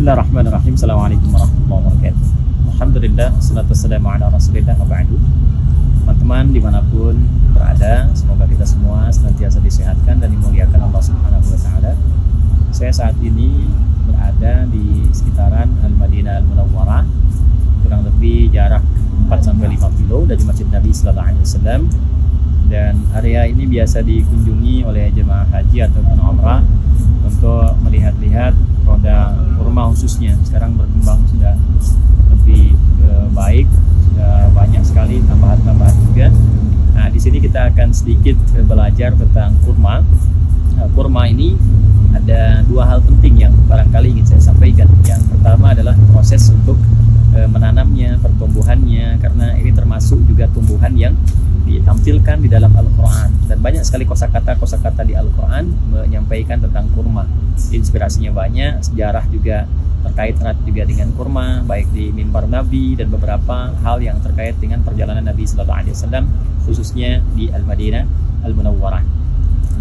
Bismillahirrahmanirrahim. Assalamualaikum warahmatullahi wabarakatuh. Alhamdulillah, salatu wassalamu ala rasulillah wa ba'du. Teman-teman dimanapun berada, semoga kita semua senantiasa disehatkan dan dimuliakan Allah Subhanahu wa Ta'ala. Saya saat ini berada di sekitaran Al-Madinah Al-Munawwarah, kurang lebih jarak 4-5 kilo dari Masjid Nabi Sallallahu Alaihi Wasallam. Dan area ini biasa dikunjungi oleh jemaah haji ataupun umrah untuk melihat-lihat roda kurma khususnya. Sekarang berkembang sudah lebih baik, sudah banyak sekali tambahan-tambahan juga. Nah, di sini kita akan sedikit belajar tentang kurma. Kurma ini ada dua hal penting yang barangkali ingin saya sampaikan. Yang pertama adalah proses untuk menanamnya, pertumbuhannya, karena ini termasuk juga tumbuhan yang ditampilkan di dalam Al-Quran, dan banyak sekali kosakata di Al-Quran menyampaikan tentang kurma. Inspirasinya banyak, sejarah juga terkait erat juga dengan kurma, baik di mimbar Nabi dan beberapa hal yang terkait dengan perjalanan Nabi Sallallahu Alaihi Wasallam, khususnya di Al-Madinah Al-Munawwarah.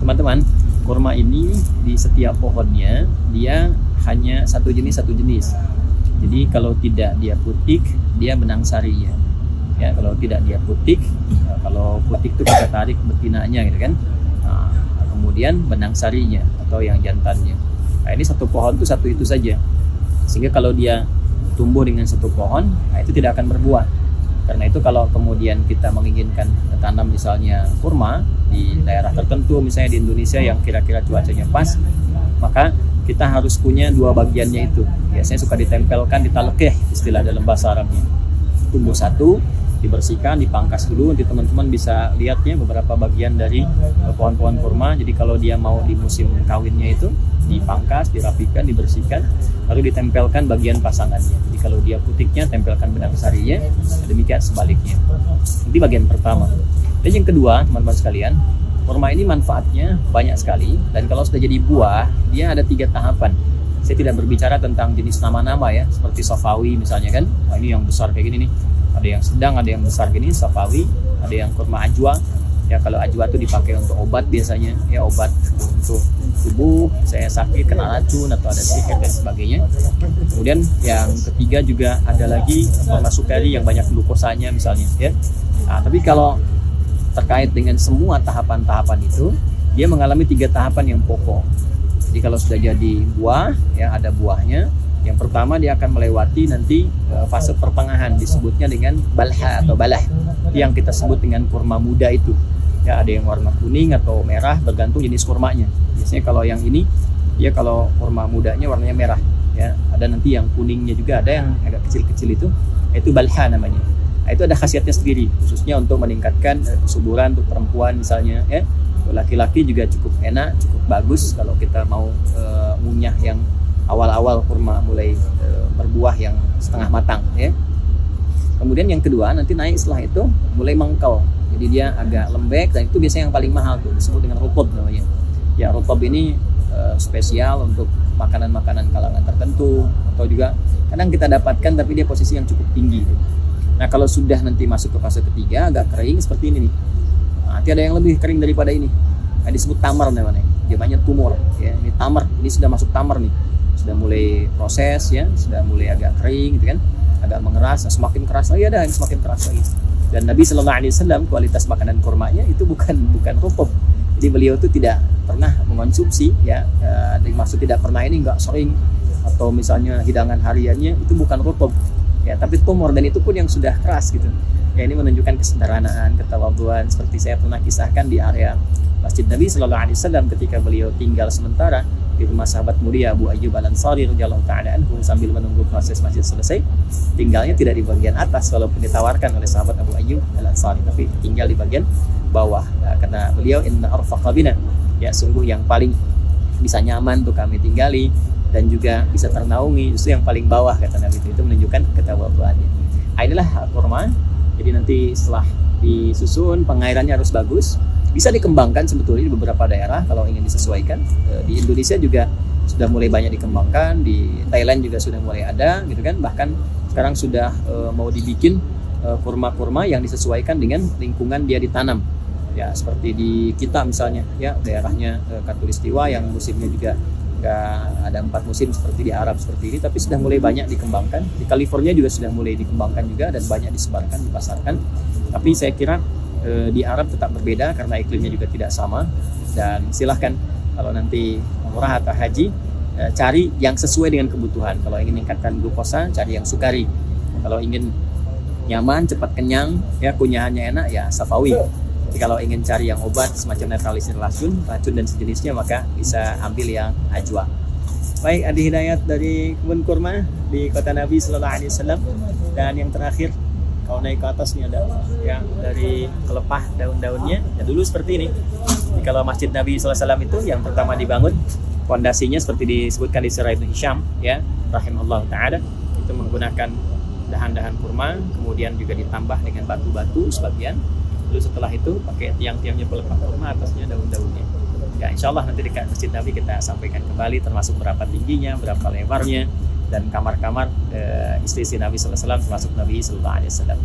Teman-teman, kurma ini di setiap pohonnya dia hanya satu jenis. Jadi kalau tidak dia putik, dia benang sarinya. Ya, kalau tidak dia putik, kalau putik itu kita tarik betinanya gitu kan. Nah, kemudian benang sarinya atau yang jantannya. Nah, ini satu pohon itu satu itu saja. Sehingga kalau dia tumbuh dengan satu pohon, nah itu tidak akan berbuah. Karena itu kalau kemudian kita menginginkan tanam misalnya kurma di daerah tertentu, misalnya di Indonesia yang kira-kira cuacanya pas, maka kita harus punya dua bagiannya itu. Biasanya suka ditempelkan di talekeh, istilah dalam bahasa Arabnya. Tumbuh satu, dibersihkan, dipangkas dulu. Nanti teman-teman bisa lihatnya beberapa bagian dari pohon-pohon kurma. Jadi kalau dia mau di musim kawinnya itu dipangkas, dirapikan, dibersihkan, lalu ditempelkan bagian pasangannya. Jadi kalau dia putiknya, tempelkan benang sarinya, demikian sebaliknya. Nanti bagian pertama. Dan yang kedua, teman-teman sekalian, kurma ini manfaatnya banyak sekali, dan kalau sudah jadi buah, dia ada 3 tahapan. Saya tidak berbicara tentang jenis nama-nama ya, seperti safawi misalnya kan. Nah, ini yang besar kayak gini nih. Ada yang sedang, ada yang besar gini, safawi. Ada yang kurma ajwa. Ya, kalau ajwa itu dipakai untuk obat biasanya, ya obat untuk tubuh, saya sakit, kena racun atau ada sihir dan sebagainya. Kemudian yang ketiga juga ada lagi kurma sukari yang banyak glukosanya misalnya ya. Nah, tapi kalau terkait dengan semua tahapan-tahapan itu, dia mengalami 3 tahapan yang pokok. Jadi kalau sudah jadi buah, ya ada buahnya. Yang pertama dia akan melewati nanti fase pertengahan, disebutnya dengan balha atau balah, yang kita sebut dengan kurma muda itu. Ya, ada yang warna kuning atau merah bergantung jenis kurmanya. Biasanya kalau yang ini, ya kalau kurma mudanya warnanya merah. Ya, ada nanti yang kuningnya juga, ada yang agak kecil-kecil itu balha namanya. Nah, itu ada khasiatnya sendiri, khususnya untuk meningkatkan kesuburan untuk perempuan misalnya. Ya, laki-laki juga cukup enak, cukup bagus kalau kita mau ngunyah yang awal-awal kurma mulai berbuah yang setengah matang ya. Kemudian yang kedua nanti naik setelah itu mulai mengkel, jadi dia agak lembek, dan itu biasanya yang paling mahal tuh, disebut dengan rutob namanya. Ya, rutob ini spesial untuk makanan-makanan kalangan tertentu, atau juga kadang kita dapatkan tapi dia posisi yang cukup tinggi tuh. Nah, kalau sudah nanti masuk ke fase ketiga agak kering seperti ini nih. Nah, nanti ada yang lebih kering daripada ini. Nah, disebut tamar namanya. Dia banyak tumor ya. Ini tamar, ini sudah masuk tamar nih. Sudah mulai proses ya, sudah mulai agak kering gitu kan, agak mengeras, semakin keras lagi ada, semakin keras lagi. Dan Nabi Sallallahu Alaihi Wasallam kualitas makanan kurmanya itu bukan rutob. Jadi beliau itu tidak pernah mengonsumsi ya, dimaksud tidak pernah ini enggak sering, atau misalnya hidangan hariannya itu bukan rutob ya, tapi tumor, dan itu pun yang sudah keras gitu. Ya, ini menunjukkan kesederhanaan, ketawaduan, seperti saya pernah kisahkan di area Masjid Nabi Sallallahu Alaihi Wasallam ketika beliau tinggal sementara di rumah sahabat mulia Abu Ayyub Al-Ansari radhiyallahu ta'ala anhu sambil menunggu proses masjid selesai. Tinggalnya tidak di bagian atas walaupun ditawarkan oleh sahabat Abu Ayyub Al-Ansari, tapi tinggal di bagian bawah. Nah, karena beliau inna arfaqa bina, ya sungguh yang paling bisa nyaman untuk kami tinggali dan juga bisa ternaungi justru yang paling bawah, kata Nabi. Itu menunjukkan ketawaduannya. Nah, inilah kurma. Jadi nanti setelah disusun, pengairannya harus bagus. Bisa dikembangkan sebetulnya di beberapa daerah kalau ingin disesuaikan. Di Indonesia juga sudah mulai banyak dikembangkan, di Thailand juga sudah mulai ada gitu kan. Bahkan sekarang sudah mau dibikin kurma-kurma yang disesuaikan dengan lingkungan dia ditanam. Ya, seperti di kita misalnya ya, daerahnya Katulistiwa yang musimnya juga nggak ada 4 musim seperti di Arab seperti ini, tapi sudah mulai banyak dikembangkan. Di California juga sudah mulai dikembangkan juga dan banyak disebarkan, dipasarkan. Tapi saya kira di Arab tetap berbeda karena iklimnya juga tidak sama. Dan silahkan kalau nanti umrah atau haji, cari yang sesuai dengan kebutuhan. Kalau ingin meningkatkan glukosa, cari yang sukari. Kalau ingin nyaman, cepat kenyang, ya kunyahannya enak, ya safawi. Jadi kalau ingin cari yang obat semacam netralisir racun dan sejenisnya, maka bisa ambil yang ajwa. Baik, Adi Hidayat dari kebun kurma di kota Nabi Sallallahu Alaihi Wasallam. Dan yang terakhir, kalau naik ke atas nih ada ya dari kelepah daun-daunnya. Ya dulu seperti ini. Jadi kalau Masjid Nabi Sallallahu Alaihi Wasallam itu yang pertama dibangun, fondasinya seperti disebutkan di Sirah Ibnu Hisham, ya, rahimahullah taala, itu menggunakan dahan-dahan kurma, kemudian juga ditambah dengan batu-batu sebagian. Lalu setelah itu pakai tiang-tiangnya pelepah kurma, atasnya daun-daunnya. Ya, insya Allah nanti dekat Masjid Nabi kita sampaikan kembali termasuk berapa tingginya, berapa lebarnya, dan kamar-kamar istri Nabi Sallallahu Alaihi Wasallam termasuk Nabi Sallallahu Alaihi Wasallam.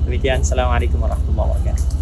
Demikian, assalamualaikum warahmatullahi wabarakatuh.